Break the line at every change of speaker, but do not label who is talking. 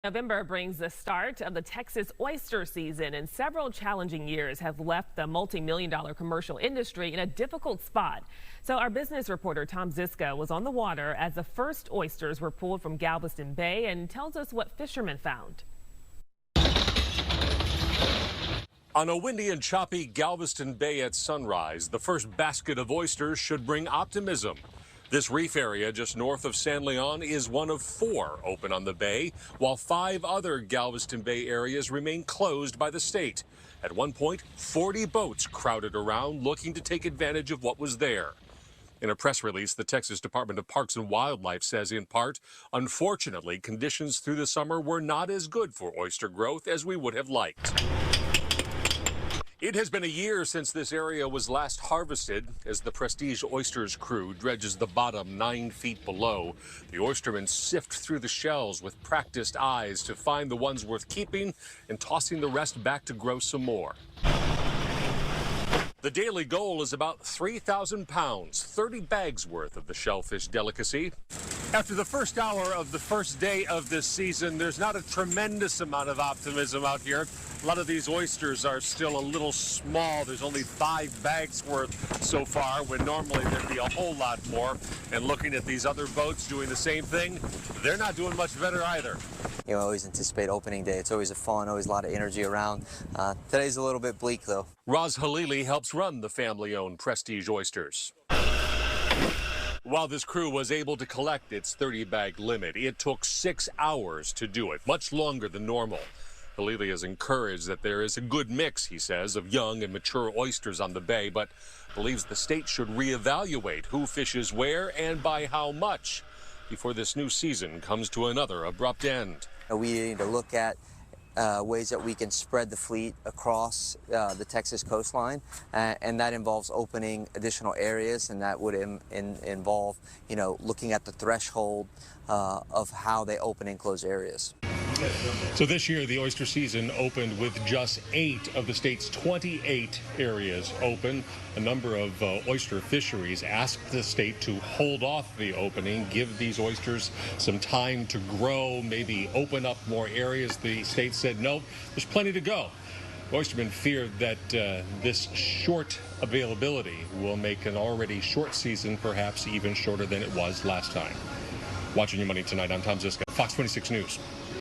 November brings the start of the Texas oyster season, and several challenging years have left the multi-million-dollar commercial industry in a difficult spot. So our business reporter Tom Zizka was on the water as the first oysters were pulled from Galveston Bay and tells us what fishermen found.
On a windy and choppy Galveston Bay at sunrise, the first basket of oysters should bring optimism. This reef area just north of San Leon is one of 4 open on the bay, while 5 other Galveston Bay areas remain closed by the state. At one point, 40 boats crowded around looking to take advantage of what was there. In a press release, the Texas Department of Parks and Wildlife says, in part, unfortunately, conditions through the summer were not as good for oyster growth as we would have liked. It has been a year since this area was last harvested. As the Prestige Oysters crew dredges the bottom 9 feet below, the oystermen sift through the shells with practiced eyes to find the ones worth keeping and tossing the rest back to grow some more. The daily goal is about 3,000 pounds, 30 bags worth of the shellfish delicacy. After the first hour of the first day of this season, there's not a tremendous amount of optimism out here. A lot of these oysters are still a little small. There's only 5 bags worth so far, when normally there'd be a whole lot more. And looking at these other boats doing the same thing, they're not doing much better either.
You know, I always anticipate opening day. It's always always a lot of energy around. Today's a little bit bleak, though.
Roz Halili helps run the family-owned Prestige Oysters. While this crew was able to collect its 30-bag limit, it took 6 hours to do it, much longer than normal. Halili is encouraged that there is a good mix, he says, of young and mature oysters on the bay, but believes the state should reevaluate who fishes where and by how much before this new season comes to another abrupt end.
We need to look at ways that we can spread the fleet across the Texas coastline, and that involves opening additional areas, and that would involve, you know, looking at the threshold of how they open and close areas.
So this year, the oyster season opened with just 8 of the state's 28 areas open. A number of oyster fisheries asked the state to hold off the opening, give these oysters some time to grow, maybe open up more areas. The state said, no, there's plenty to go. Oystermen feared that this short availability will make an already short season perhaps even shorter than it was last time. Watching Your Money Tonight, I'm Tom Zizka, Fox 26 News.